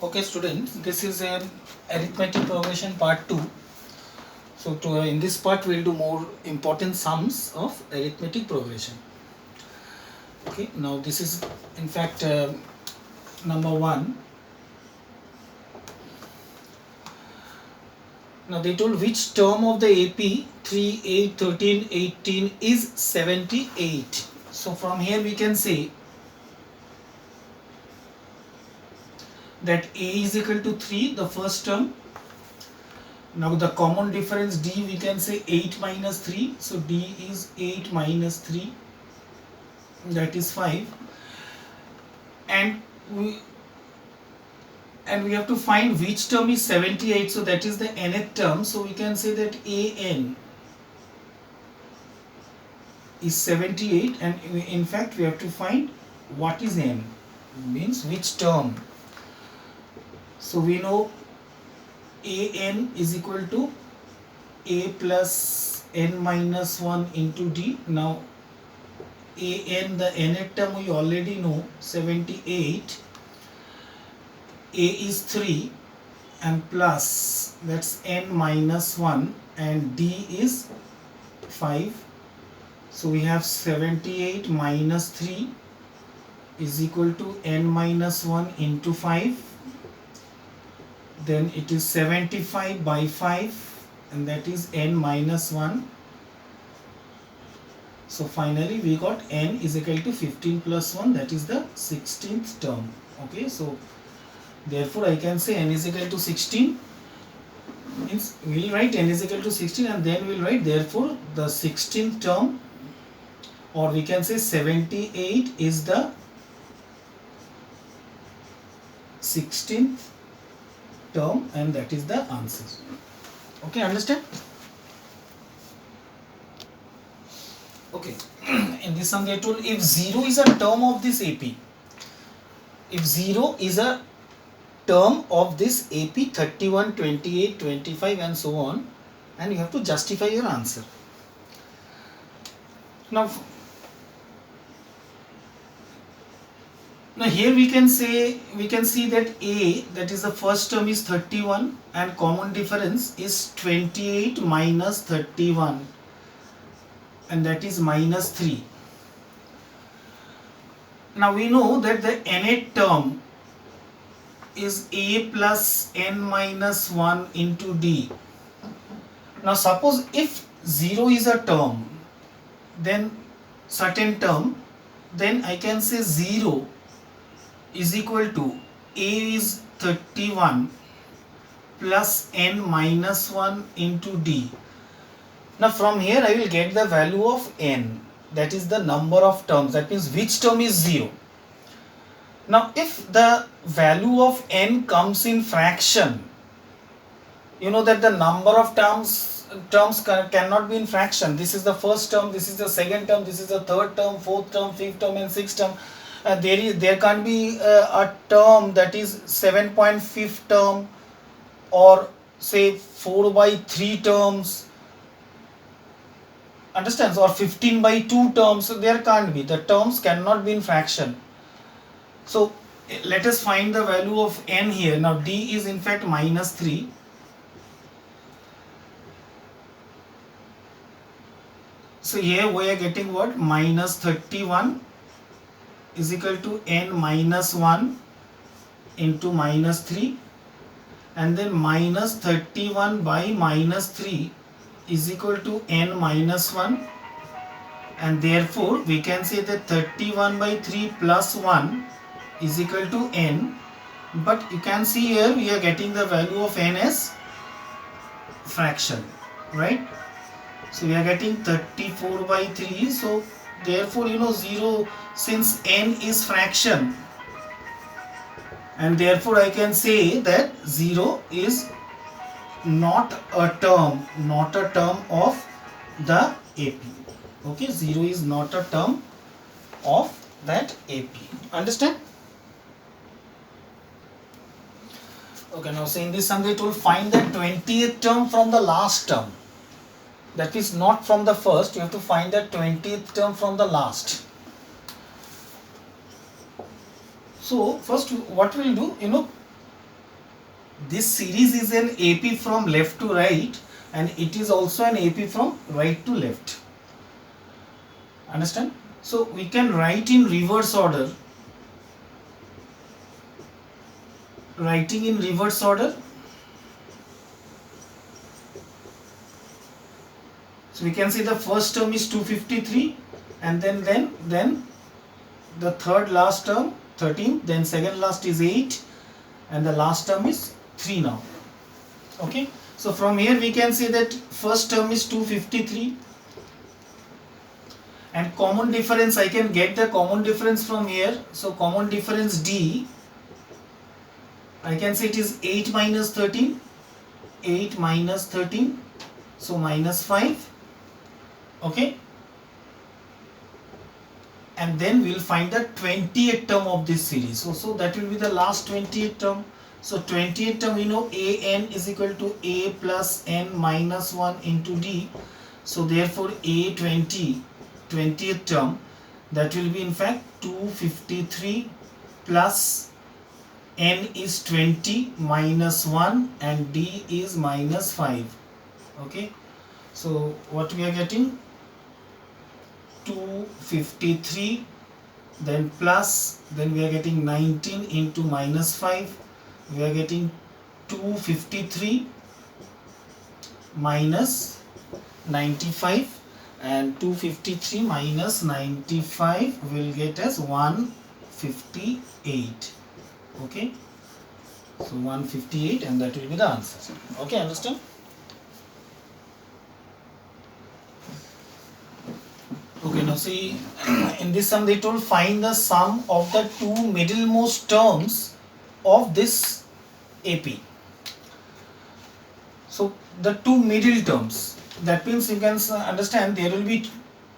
Okay students, this is an arithmetic progression part 2. So in this part we will do more important sums of arithmetic progression. Okay, now this is in fact number 1. Now they told which term of the AP 3, 8, 13, 18 is 78. So from here we can say that A is equal to 3, the first term. Now the common difference D, we can say 8 minus 3. So D is 8 minus 3, that is 5. And we have to find which term is 78. So that is the nth term. So we can say that AN is 78, and in fact we have to find what is n, means which term. So we know AN is equal to A plus n minus 1 into D. Now AN, the nth term we already know, 78. A is 3 and plus, that's n minus 1, and D is 5. So we have 78 minus 3 is equal to n minus 1 into 5. Then it is 75 by 5, and that is n minus 1. So finally we got n is equal to 15 plus 1, that is the 16th term. Okay, so therefore I can say n is equal to 16. Means we will write n is equal to 16, and then we will write therefore the 16th term, or we can say 78 is the 16th term, and that is the answer. Okay, understand? Okay, in this sum they told if 0 is a term of this AP, if 0 is a term of this AP 31, 28, 25 and so on, and you have to justify your answer. Now here we can see that A, that is the first term, is 31, and common difference is 28 minus 31, and that is minus 3. Now we know that the nth term is A plus n minus 1 into D. Now suppose if 0 is a term, then certain term, then I can say 0 is equal to A is 31 plus n minus 1 into D. Now from here I will get the value of n, that is the number of terms, that means which term is 0. Now if the value of n comes in fraction, you know that the number of terms cannot be in fraction. This is the first term, this is the second term, this is the third term, fourth term, fifth term and sixth term. There can't be a term that is 7.5 term, or say 4 by 3 terms, understands, or 15 by 2 terms. So there can't be, the terms cannot be in fraction. So let us find the value of n here. Now D is in fact minus 3. So here we are getting what? Minus 31 is equal to n minus 1 into minus 3, and then minus 31 by minus 3 is equal to n minus 1, and therefore we can say that 31 by 3 plus 1 is equal to n. But you can see here we are getting the value of n as fraction, right? So we are getting 34 by 3. So therefore 0, since n is fraction, and therefore I can say that 0 is not a term of the AP. Okay, 0 is not a term of that AP. Understand? Okay, now say in this sum they told find the 20th term from the last term. That is not from the first, you have to find the 20th term from the last. So first what we will do, this series is an AP from left to right, and it is also an AP from right to left. Understand? So we can write in reverse order. Writing in reverse order, so we can say the first term is 253, and then the third last term 13, then second last is 8, and the last term is 3 now. Okay, so from here we can say that first term is 253, and common difference, I can get the common difference from here. So common difference D, I can say it is 8 minus 13, 8 minus 13, so minus 5. Okay, and then we'll find the 20th term of this series. So that will be the last 20th term. So 20th term, we know an is equal to a plus n minus 1 into d. So therefore a20, 20th term, that will be in fact 253 plus n is 20 minus 1 and d is minus 5. Okay, so what we are getting, 253, then plus, then we are getting 19 into minus 5, we are getting 253 minus 95, and 253 minus 95 will get us 158. Okay, so 158, and that will be the answer. Okay, understand? Okay, now see, in this sum they told find the sum of the two middlemost terms of this AP. So the two middle terms, that means you can understand there will be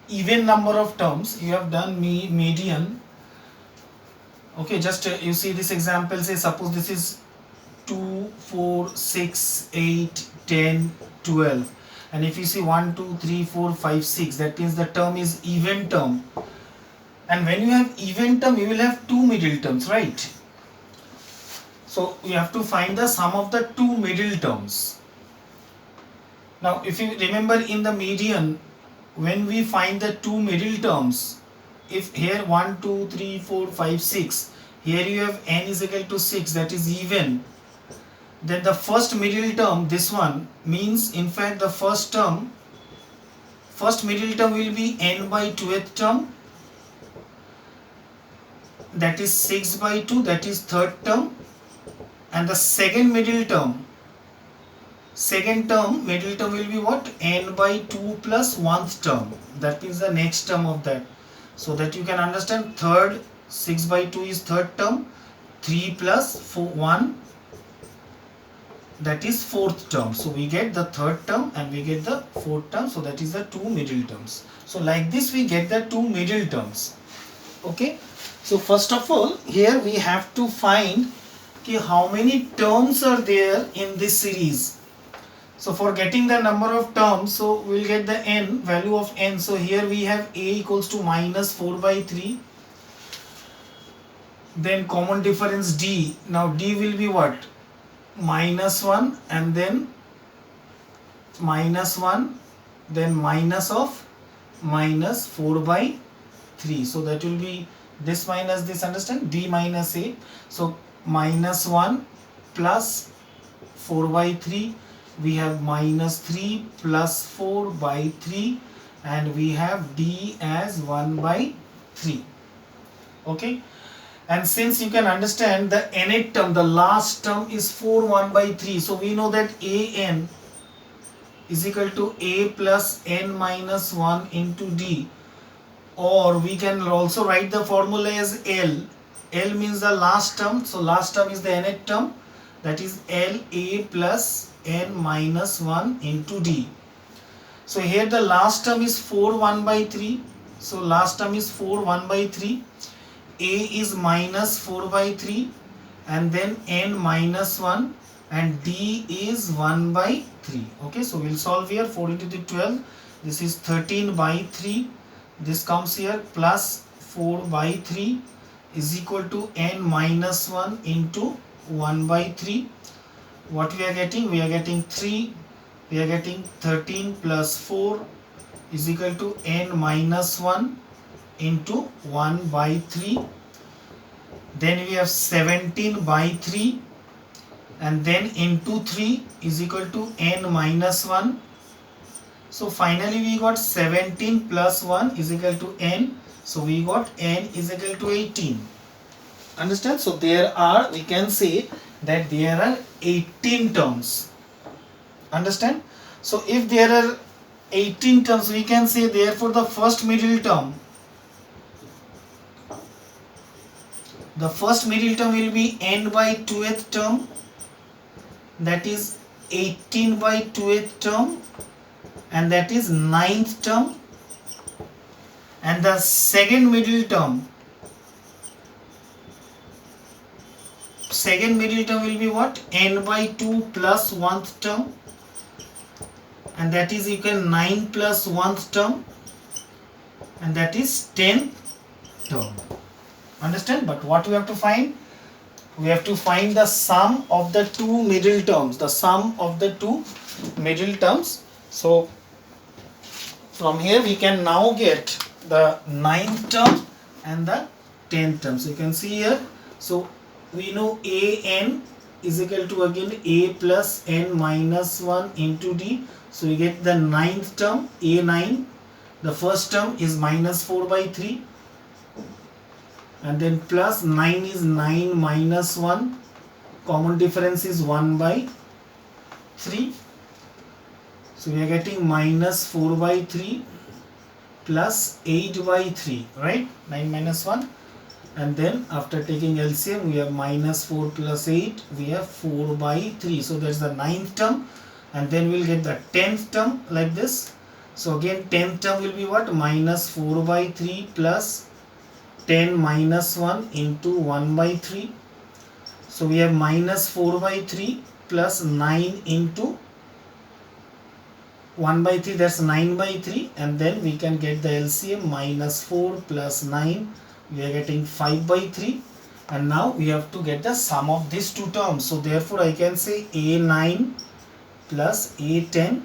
even number of terms. You have done median. Okay, just you see this example, say suppose this is 2, 4, 6, 8, 10, 12. And if you see 1, 2, 3, 4, 5, 6, that means the term is even term. And when you have even term, you will have two middle terms, right? So you have to find the sum of the two middle terms. Now if you remember in the median, when we find the two middle terms, if here 1, 2, 3, 4, 5, 6, here you have n is equal to 6, that is even. Then the first middle term, this one, means in fact the first middle term will be n by 2th term, that is 6 by 2, that is third term. And the second middle term middle term will be what? N by 2 plus 1th term, that means the next term of that. So that you can understand, third, 6 by 2 is third term, 3 plus 4, 1, that is fourth term. So we get the third term and we get the fourth term. So that is the two middle terms. So like this we get the two middle terms. Okay. So first of all, here we have to find how many terms are there in this series. So for getting the number of terms, so we will get the n, value of n. So here we have a equals to minus 4 by 3. Then common difference d. Now d will be what? Minus 1, and then minus 1, then minus of minus 4 by 3. So that will be this minus this, understand? D minus a. So minus 1 plus 4 by 3. We have minus 3 plus 4 by 3, and we have d as 1 by 3. Okay. And since you can understand the nth term, the last term is 4 1 by 3. So we know that an is equal to a plus n minus 1 into d. Or we can also write the formula as L. L means the last term. So last term is the nth term. That is L a plus n minus 1 into d. So here the last term is 4 1 by 3. So last term is 4 1 by 3. A is minus 4 by 3, and then n minus 1, and d is 1 by 3. Okay, so we'll solve here. 4 into the 12, this is 13 by 3. This comes here, plus 4 by 3 is equal to n minus 1 into 1 by 3. what we are getting? We are getting 3. We are getting 13 plus 4 is equal to n minus 1 into 1 by 3. Then we have 17 by 3, and then into 3 is equal to n minus 1. So finally we got 17 plus 1 is equal to n. So we got n is equal to 18. Understand? So there are, we can say that there are 18 terms. Understand? So if there are 18 terms, we can say therefore the first middle term will be n by 2th term, that is 18 by 2th term, and that is 9th term. And the second middle term will be what? N by 2 plus 1th term, and that is equal 9 plus 1th term, and that is 10th term. Understand? But what we have to find? We have to find the sum of the two middle terms. So from here we can now get the 9th term and the 10th term. So you can see here. So we know an is equal to again a plus n minus 1 into d. So we get the 9th term, a9. The first term is minus 4 by 3. And then plus 9 is 9 minus 1. Common difference is 1 by 3. So we are getting minus 4 by 3 plus 8 by 3, right? 9 minus 1. And then after taking LCM, we have minus 4 plus 8, we have 4 by 3. So that's the 9th term. And then we'll get the 10th term like this. So again 10th term will be what? Minus 4 by 3 plus 10 minus 1 into 1 by 3. So we have minus 4 by 3 plus 9 into 1 by 3, that's 9 by 3, and then we can get the LCM. Minus 4 plus 9, we are getting 5 by 3, and now we have to get the sum of these two terms. So therefore I can say a9 plus a10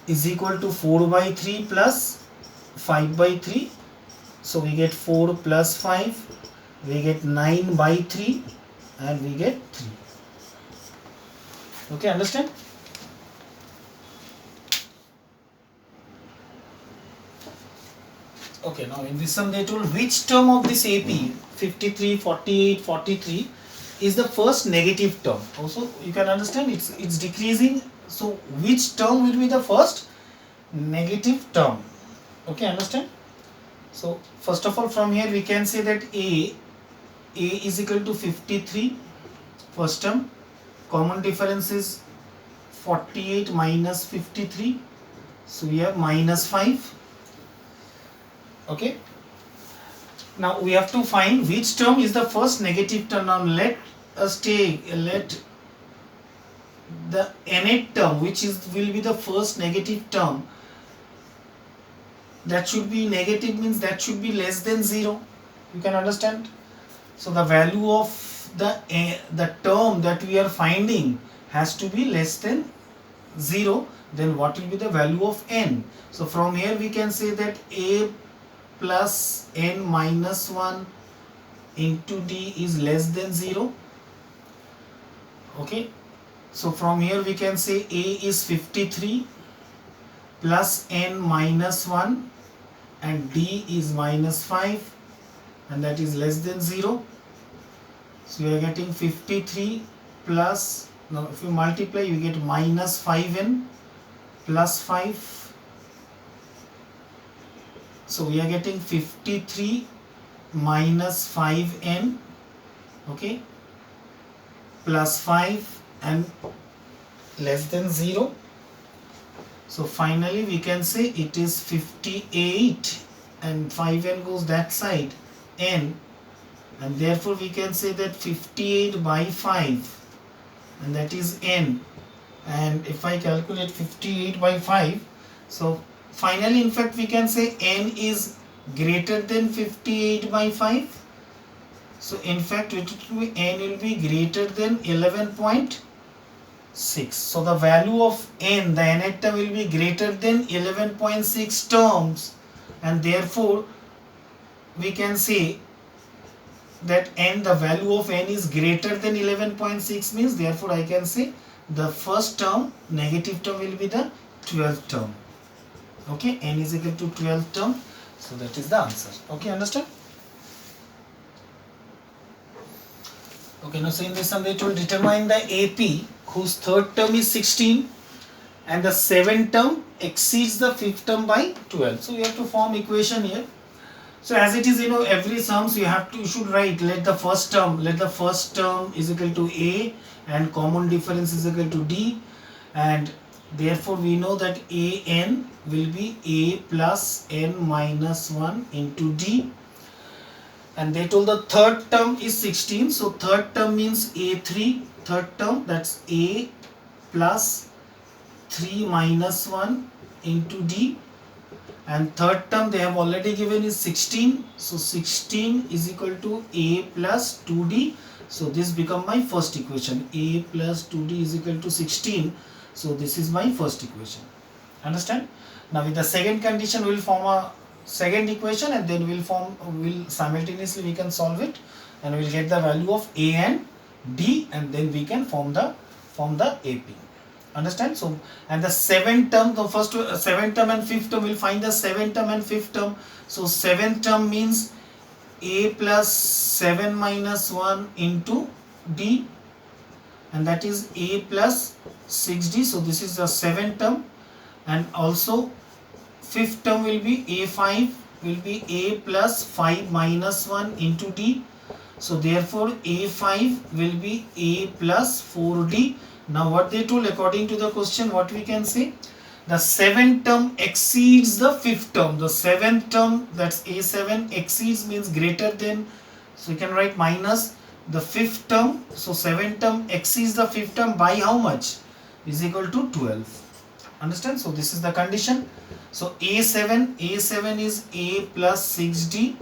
is equal to 4 by 3 plus 5 by 3. So we get 4 plus 5, we get 9 by 3, and we get 3. Okay, understand? Okay, now in this sum they told which term of this AP 53, 48, 43 is the first negative term. Also you can understand it's decreasing. So which term will be the first negative term? Okay, understand? So first of all, from here we can say that a is equal to 53, first term. Common difference is 48 minus 53. So we have minus 5. Okay. Now we have to find which term is the first negative term. Now let the nth term, which will be the first negative term, that should be negative, means that should be less than 0. You can understand? So the value of the term that we are finding has to be less than 0. Then what will be the value of n? So from here we can say that a plus n minus 1 into d is less than 0. Okay. So from here we can say a is 53 plus n minus 1 and d is minus 5, and that is less than 0. So we are getting 53 plus, now if you multiply you get minus 5n plus 5. So we are getting 53 minus 5n, okay, plus 5 and less than 0. So finally we can say it is 58, and 5n goes that side, n, and therefore we can say that 58 by 5, and that is n. And if I calculate 58 by 5, so finally in fact we can say n is greater than 58 by 5. So in fact it will be n will be greater than 11.6. So the value of n, the nth term will be greater than 11.6 terms, and therefore we can say that n, the value of n is greater than 11.6 means therefore I can say the first term, negative term, will be the 12th term. Okay, n is equal to 12th term. So that is the answer. Okay, understand? Okay, now so in this sum they told determine the AP whose third term is 16 and the seventh term exceeds the fifth term by 12. So you have to form equation here. So as it is, every sums you should write let the first term is equal to A and common difference is equal to D, and therefore we know that an will be A plus n minus 1 into D, and they told the third term is 16, so third term means A3, third term, that's A plus 3 minus 1 into D, and third term they have already given is 16, so 16 is equal to A plus 2D. So this become my first equation, A plus 2D is equal to 16. So this is my first equation. Understand? Now with the second condition we will form a second equation, and then we'll simultaneously we can solve it, and we'll get the value of A and D, and then we can form the AP. Understand? So and the seventh term, the first seventh term and fifth term, we'll find the seventh term and fifth term. So seventh term means A plus 7 minus 1 into D, and that is A plus 6D. So this is the seventh term, and also fifth term will be A5 will be A plus 5 minus 1 into D. So therefore A5 will be A plus 4D. Now what they told, according to the question, what we can say, the seventh term exceeds the fifth term. The seventh term, that's A7, exceeds means greater than, so you can write minus the fifth term. So seventh term exceeds the fifth term by how much? Is equal to 12. Understand? So this is the condition. So A7 is A plus 6D,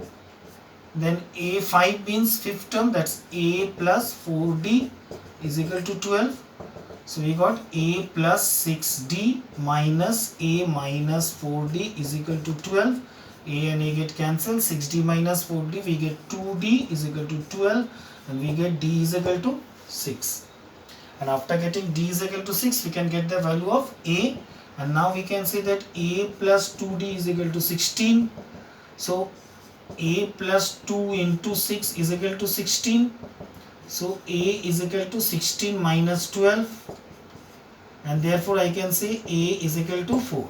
then A5 means fifth term, that's A plus 4D is equal to 12. So we got A plus 6D minus A minus 4D is equal to 12. A and A get cancelled. 6D minus 4D, we get 2D is equal to 12, and we get D is equal to 6. And after getting D is equal to 6, we can get the value of A, and now we can say that A plus 2D is equal to 16. So A plus 2 into 6 is equal to 16. So A is equal to 16 minus 12, and therefore I can say A is equal to 4.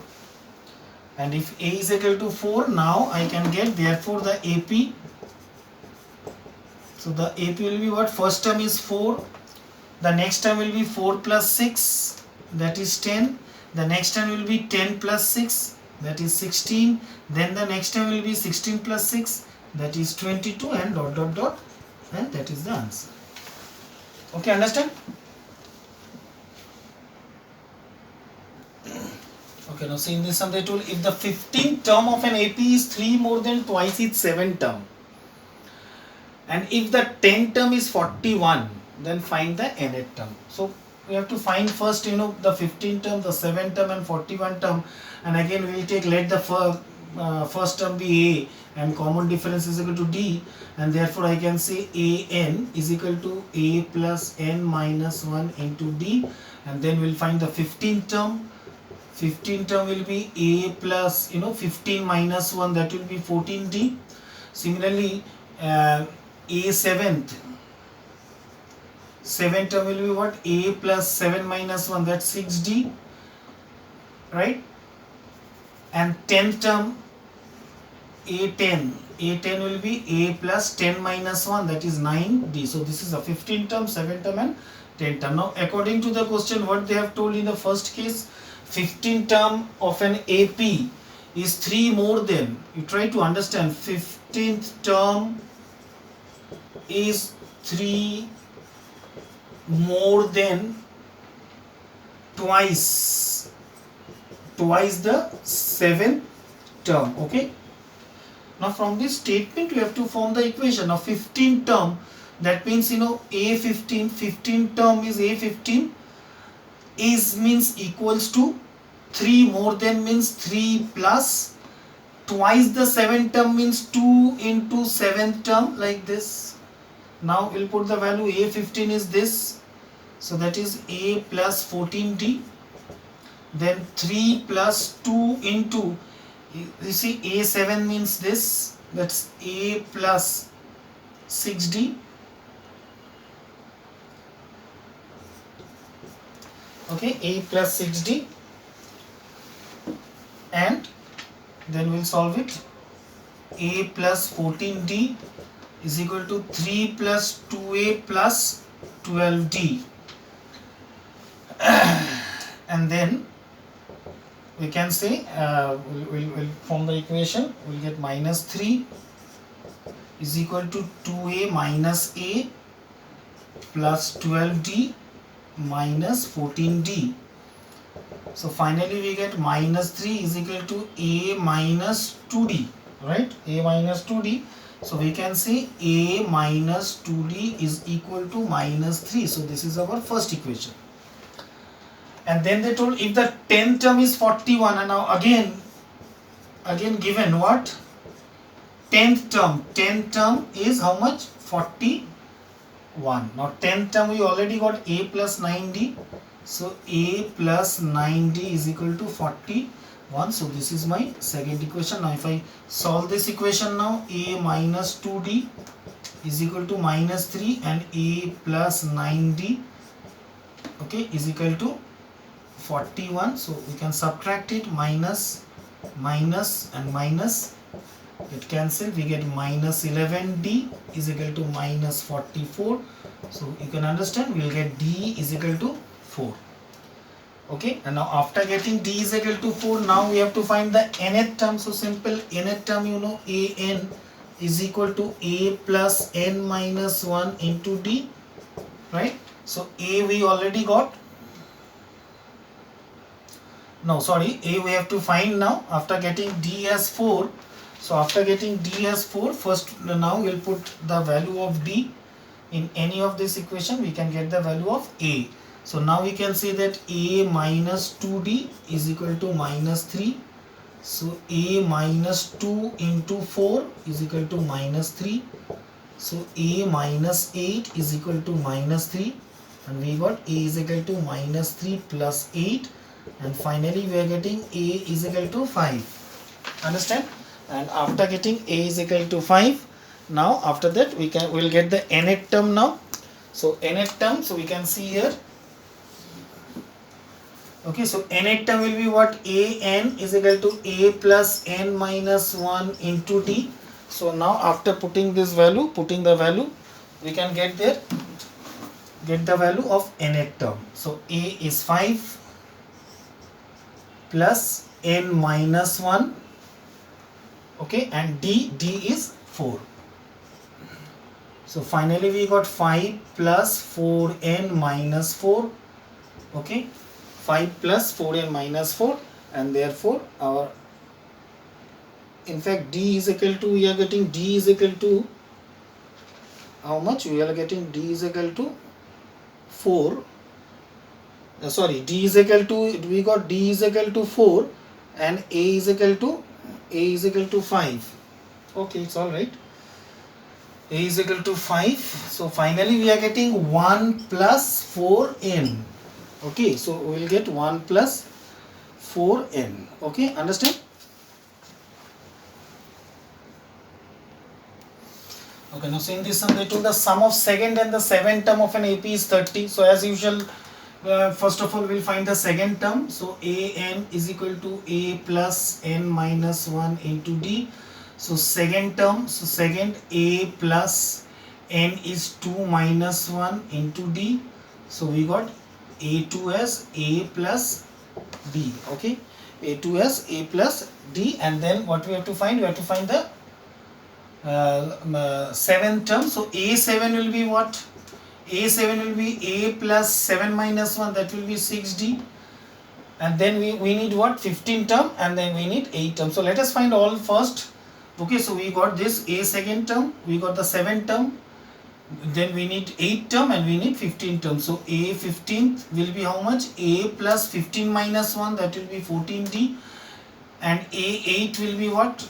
And if A is equal to 4, now I can get therefore the AP. So the AP will be what? First term is 4. The next term will be 4 plus 6, that is 10. The next term will be 10 plus 6, that is 16. Then the next term will be 16 plus 6, that is 22, and dot dot dot, and that is the answer. Okay, understand? Okay, now see in this sum they told if the 15th term of an AP is 3 more than twice its 7th term, and if the 10th term is 41, then find the nth term. So we have to find first the 15th term, the 7th term, and 41 term, and again we will take let the first term be A and common difference is equal to D, and therefore I can say AN is equal to A plus n minus 1 into D, and then we will find the 15th term. 15th term will be A plus 15 minus 1, that will be 14D. Similarly A7th term will be what? A plus 7 minus 1, that's 6D, right? And 10th term A10 will be A plus 10 minus 1, that is 9D. So this is a 15th term, 7th term, and 10th term. Now according to the question, what they have told in the first case, 15th term of an AP is 3 more than, you try to understand, 15th term is 3 more than twice the 7th term. Okay, Now from this statement we have to form the equation of 15 term. That means A15, 15 term is A15 is means equals to 3 more than means 3 plus twice the 7 term means 2 into 7th term like this. Now we'll put the value A15 is this. So that is A plus 14D. Then 3 plus 2 into, you see A7 means this, that's A plus 6D. Okay, A plus 6D, and then we'll solve it. A plus 14D is equal to 3 plus 2A plus 12D. And then we can say we'll form the equation. We'll get minus 3 is equal to 2A minus A plus 12D minus 14D. So finally we get minus 3 is equal to A minus 2D, right? A minus 2D. So we can say A minus 2D is equal to minus 3. So this is our first equation. And then they told if the 10th term is 41, and now again given what? 10th term is how much? 41. Now 10th term we already got A plus 9D. So A plus 9D is equal to 41. So this is my second equation. Now if I solve this equation now, A minus 2D is equal to minus 3 and A plus 9D, okay, is equal to 41. So we can subtract it, minus and minus, it cancel, we get minus 11D is equal to minus 44. So you can understand we will get D is equal to 4. Okay, and now after getting D is equal to 4, now we have to find the nth term. So simple nth term, An is equal to A plus n minus 1 into D, right? So A we already got. No, sorry, A we have to find now after getting D as 4. So after getting D as 4, first now we'll put the value of D in any of this equation. We can get the value of A. So now we can say that A minus 2D is equal to minus 3. So A minus 2 into 4 is equal to minus 3. So A minus 8 is equal to minus 3. And we got A is equal to minus 3 plus 8. And finally we are getting A is equal to 5. Understand? And after getting A is equal to 5, now after that we'll get the nth term now. So nth term, so we can see here. Okay, so nth term will be what? An is equal to A plus n minus 1 into D. So now after putting the value, we can get the value of nth term. So A is 5 plus n minus 1, okay, and D is 4. So finally we got 5 plus 4n minus 4, okay, 5 plus 4n minus 4, and therefore in fact D is equal to, we are getting D is equal to how much? We are getting D is equal to 4. D is equal to, we got D is equal to 4 and A is equal to 5. Okay, it's alright. A is equal to 5. So finally we are getting 1 plus 4n. Okay, so we will get 1 plus 4n. Okay, understand? Okay, now so in this sum they told the sum of second and the seventh term of an AP is 30. So as usual, first of all we'll find the second term. So An is equal to A plus n minus 1 into D. So second term, so second A plus n is 2 minus 1 into D. So we got A2 as A plus D. Okay, A2 as A plus D, and then what we have to find? We have to find the seventh term. So A7 will be what? A7 will be A plus 7 minus 1, that will be 6D. And then we need what? 15 term, and then we need 8 term. So let us find all first. Okay, so we got this a second term, we got the 7th term, then we need 8th term and we need 15th term. So a 15th will be how much? A plus 15 minus 1, that will be 14d, and a 8 will be what?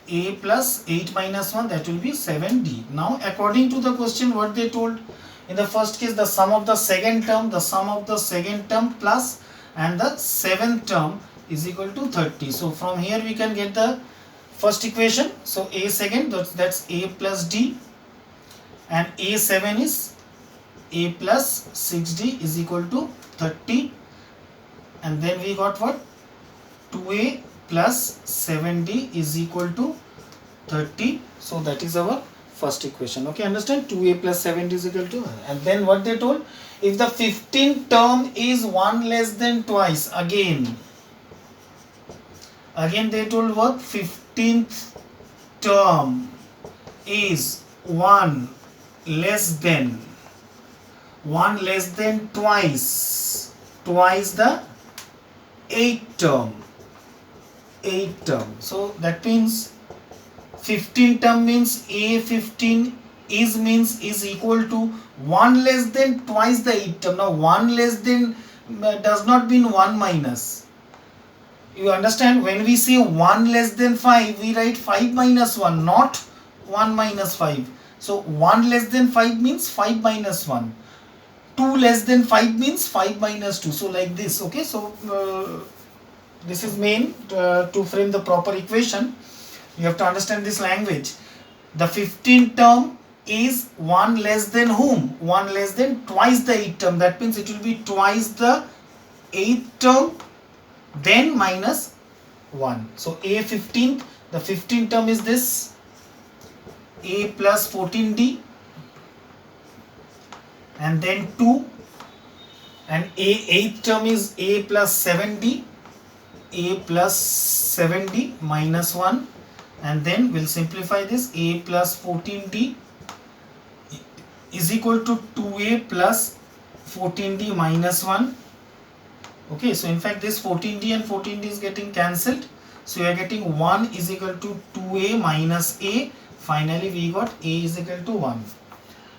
A plus 8 minus 1, that will be 7d. Now according to the question what they told, in the first case the sum of the second term plus and the 7th term is equal to 30. So from here we can get the first equation. So a second, that's a plus d, and a7 is a plus 6d is equal to 30, and then we got what? 2a plus 7d is equal to 30. So that is our first equation. Okay, understand? 2a plus 7d is equal to, and then what they told, if the 15th term is 1 less than twice, again they told what? 15th term is 1 less than twice the 8th term. So that means 15 term means a15 is equal to 1 less than twice the 8th term. Now 1 less than does not mean 1 minus. You understand? When we say 1 less than 5, we write 5 minus 1, not 1 minus 5. So 1 less than 5 means 5 minus 1. 2 less than 5 means 5 minus 2. So like this. Okay, so this is main to frame the proper equation. You have to understand this language. The 15th term is 1 less than whom? 1 less than twice the 8th term. That means it will be twice the 8th term, then minus 1. So a15th, the 15th term is this, a plus 14d, and then 2, and a8th term is a plus 7d, minus 1, and then we'll simplify this. A plus 14d is equal to 2a plus 14d minus 1. Okay, so in fact this 14d and 14d is getting cancelled, so we are getting 1 is equal to 2a minus a. Finally we got a is equal to 1,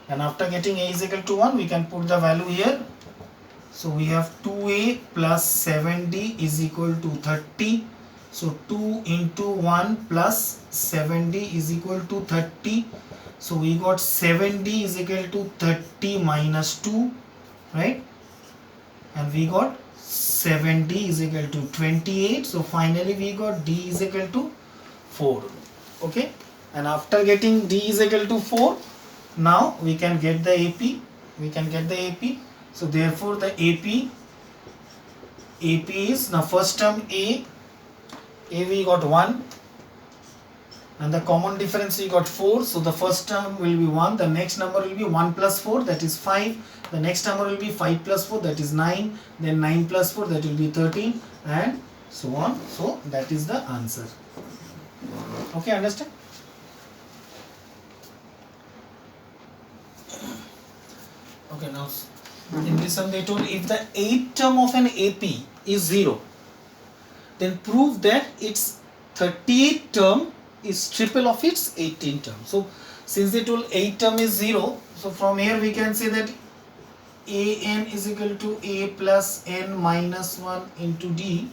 and after getting a is equal to 1 we can put the value here. So we have 2a plus 7d is equal to 30. So 2 into 1 plus 7d is equal to 30. So we got 7d is equal to 30 minus 2, right? And we got 7d is equal to 28. So finally we got d is equal to 4. Okay, and after getting d is equal to 4, now we can get the AP. So therefore the AP is, now first term a we got 1, and the common difference we got 4. So the first term will be 1, the next number will be 1 plus 4, that is 5, the next number will be 5 plus 4, that is 9, then 9 plus 4, that will be 13, and so on. So that is the answer. Okay, understand? Okay, now in this one they told, if the 8th term of an AP is 0, then prove that its 38th term is triple of its 18th term. So since they told 8th term is 0, so from here we can say that an is equal to a plus n minus 1 into d.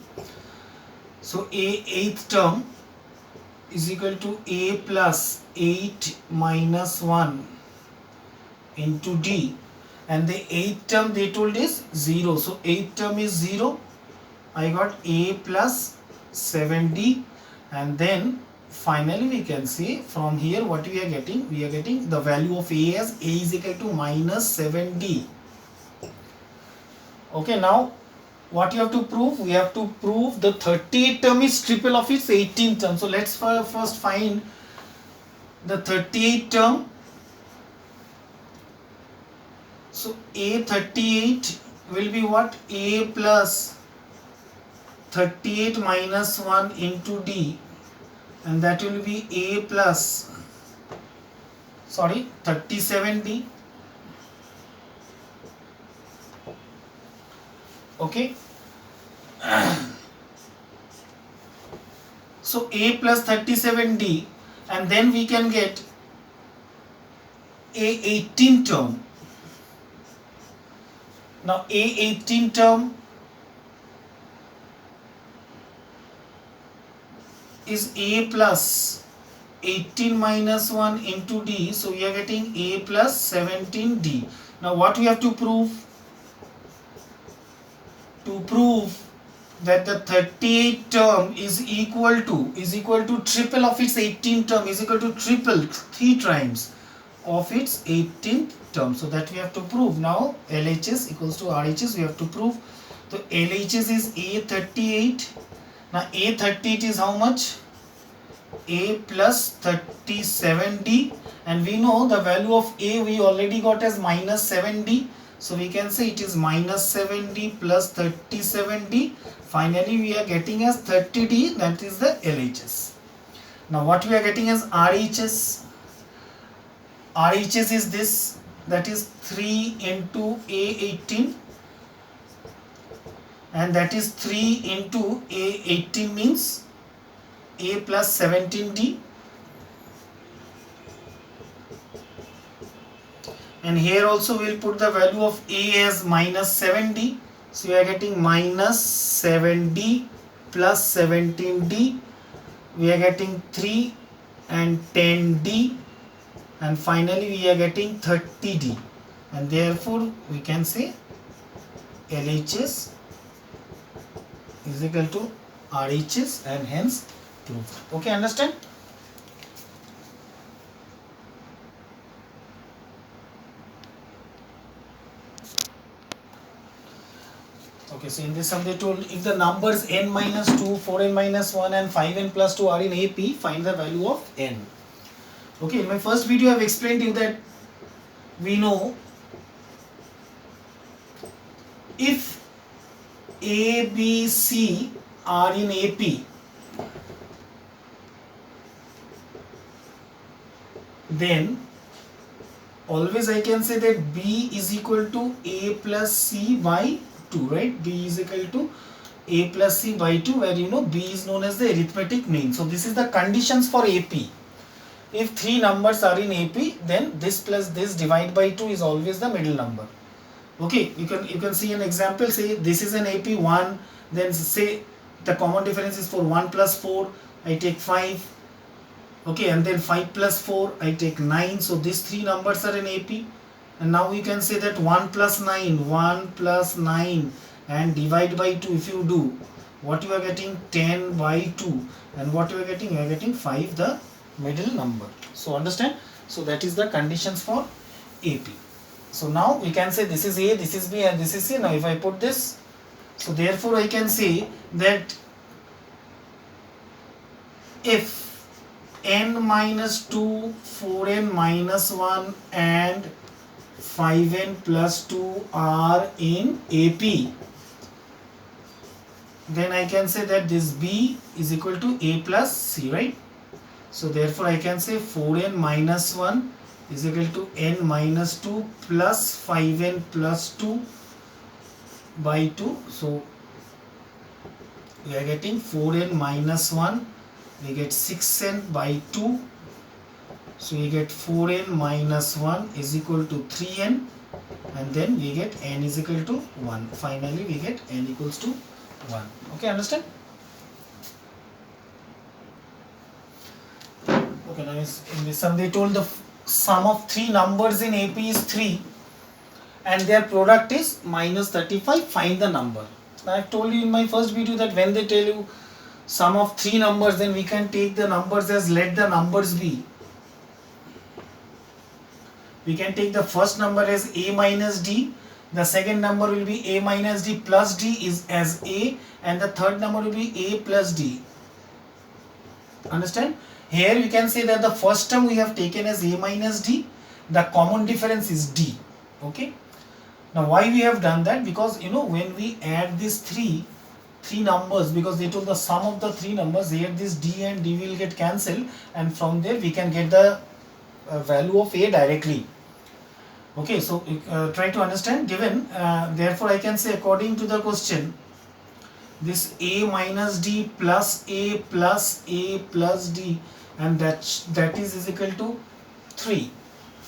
So a 8th term is equal to a plus 8 minus 1 into d, and the 8th term they told is 0. So 8th term is 0. I got a plus 7d, and then finally we can say from here what we are getting. We are getting the value of a as a is equal to minus 7d. Okay, now what you have to prove? We have to prove the 38th term is triple of its 18th term. So let's first find the 38th term. So a38 will be what? A plus 38 minus 1 into d, and that will be a plus 37d. Okay. So a plus 37d and then we can get A18 term. Now A18 term is A plus 18 minus 1 into D, so we are getting A plus 17D. Now what we have to prove? To prove that the 38 term is equal to triple of its 18 term, is equal to triple 3 times of its 18th term. So that we have to prove. Now LHS equals to RHS we have to prove. So LHS is A38. Now A38 is how much? A plus 37D, and we know the value of A we already got as minus 7D. So we can say it is minus 7D plus 37D. Finally we are getting as 30D, that is the LHS. Now what we are getting as RHS? RHS is this, that is 3 into A18, and that is 3 into A18 means A plus 17D, and here also we will put the value of A as minus 7D. So we are getting minus 7D plus 17D, we are getting 3 and 10D, and finally we are getting 30D, and therefore we can say LHS is equal to RHS, and hence proved. Okay, understand? Okay, so in this sum they told if the numbers n minus 2, 4n minus 1 and 5n plus 2 are in AP, find the value of n. Okay, in my first video I have explained to you that we know if A, B, C are in AP, then always I can say that B is equal to A plus C by 2, right? B is equal to A plus C by 2, where you know B is known as the arithmetic mean. So this is the conditions for AP. If 3 numbers are in AP, then this plus this divided by 2 is always the middle number. Okay, you can see an example. Say this is an AP 1, then say the common difference is for 1 plus 4, I take 5. Okay, and then 5 plus 4, I take 9. So these 3 numbers are in AP. And now you can say that 1 plus 9, and divide by 2. If you do, what you are getting? 10 by 2. And what you are getting? You are getting 5, the middle number. So understand? So that is the conditions for AP. So now we can say this is A, this is B, and this is C. Now if I put this, so therefore I can say that if n minus 2, 4n minus 1 and 5n plus 2 are in AP, then I can say that this B is equal to A plus C, right? So therefore I can say 4n minus 1 is equal to n minus 2 plus 5n plus 2 by 2. So we are getting 4n minus 1, we get 6n by 2. So we get 4n minus 1 is equal to 3n, and then we get n is equal to 1. Finally we get n equals to 1. Okay, understand? Okay, now in this sum they told the sum of 3 numbers in AP is 3 and their product is minus 35. Find the number. Now I have told you in my first video that when they tell you sum of 3 numbers, then we can take the numbers as let the numbers be. We can take the first number as A minus D, the second number will be A minus D plus D is as A, and the third number will be A plus D. Understand? Here we can say that the first term we have taken as A minus D, the common difference is D. Okay. Now why we have done that? Because you know when we add these three numbers, because they told the sum of the 3 numbers, here this D and D will get cancelled, and from there we can get the value of A directly. Okay, so try to understand. Given, therefore I can say according to the question, this A minus D plus A plus D and that is equal to 3,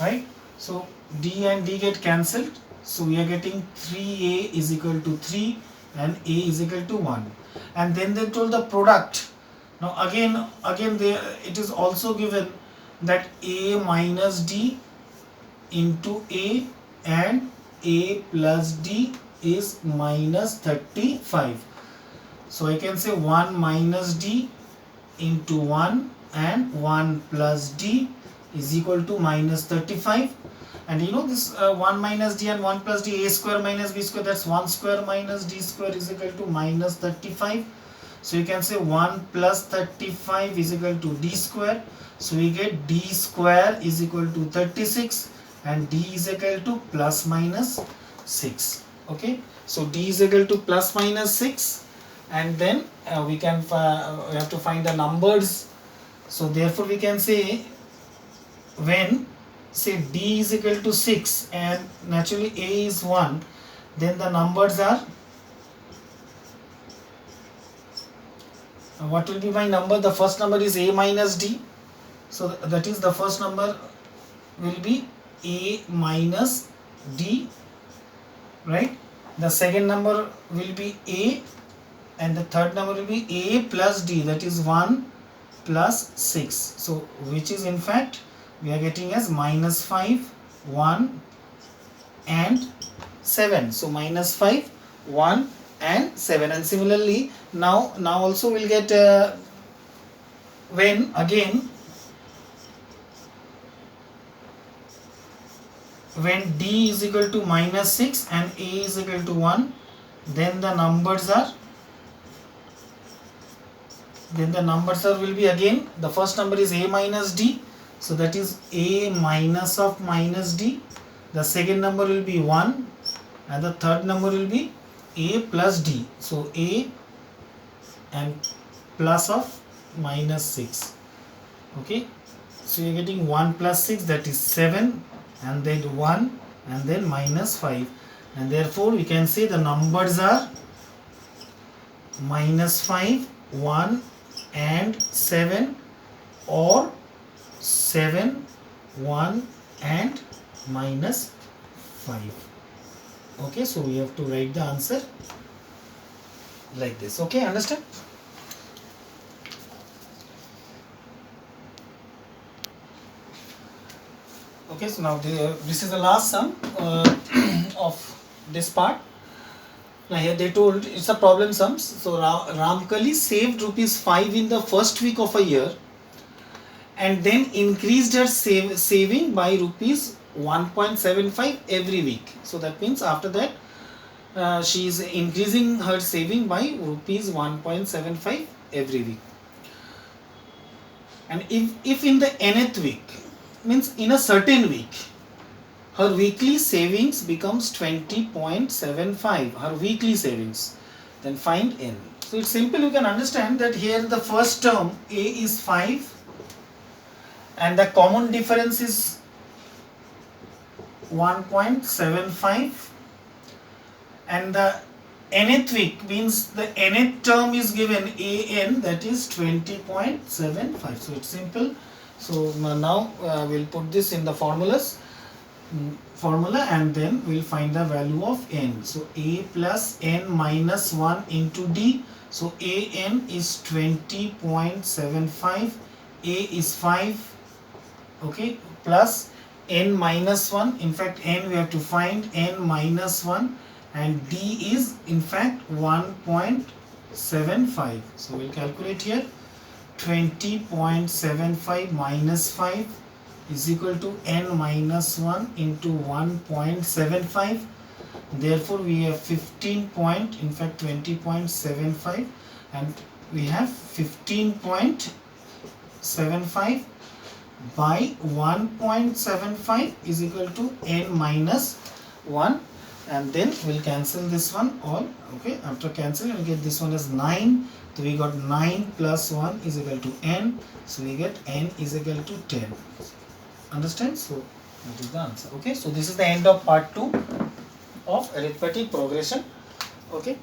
right? So D and D get cancelled, so we are getting 3A is equal to 3 and A is equal to 1. And then they told the product. Now again there it is also given that A minus D into A and A plus D is minus 35. So I can say 1 minus D into 1 and 1 plus D is equal to minus 35. And you know this 1 minus D and 1 plus D, A square minus B square, that's 1 square minus D square is equal to minus 35. So you can say 1 plus 35 is equal to D square. So we get D square is equal to 36 and D is equal to plus minus 6. Okay, so D is equal to plus minus 6, and then we have to find the numbers. So therefore we can say when say D is equal to 6 and naturally A is 1, then the numbers are, what will be my number? The first number is A minus D, so that is the first number will be A minus D, right? The second number will be A, and the third number will be A plus D, that is 1 plus 6. So which is in fact we are getting as minus 5, 1 and 7. So minus 5, 1 and 7. And similarly now also we'll get when again when D is equal to minus 6 and A is equal to 1, then the numbers are will be again, the first number is A minus D, so that is A minus of minus D. The second number will be 1 and the third number will be A plus D, so A and plus of minus 6. Okay, so you are getting 1 plus 6, that is 7, and then 1 and then minus 5, and therefore we can say the numbers are minus 5, 1 and 7, or 7, 1 and minus 5. Okay, so we have to write the answer like this. Okay, understand? Okay, so now this is the last sum of this part. Now here they told it's a problem sums. So Ramkali saved ₹5 in the first week of a year and then increased her saving by ₹1.75 every week. So that means after that she is increasing her saving by ₹1.75 every week. And if in the nth week, means in a certain week, her weekly savings becomes 20.75, her weekly savings, then find n. So it's simple, you can understand that here the first term A is 5 and the common difference is 1.75, and the nth week means the nth term is given an, that is 20.75. So it's simple. So now we'll put this in the formula and then we'll find the value of n. So A plus n minus 1 into D. So an is 20.75, A is 5, okay, plus n minus 1, in fact n we have to find n minus 1, and D is in fact 1.75. So we'll calculate here. 20.75 minus 5 is equal to n minus 1 into 1.75. Therefore we have 20.75, and we have 15.75 by 1.75 is equal to n minus 1, and then we'll cancel this one all. Okay, after cancelling we'll get this one as 9. So we got 9 plus 1 is equal to n. So we get n is equal to 10. Understand? So that is the answer. Okay, so this is the end of part 2 of arithmetic progression. Okay.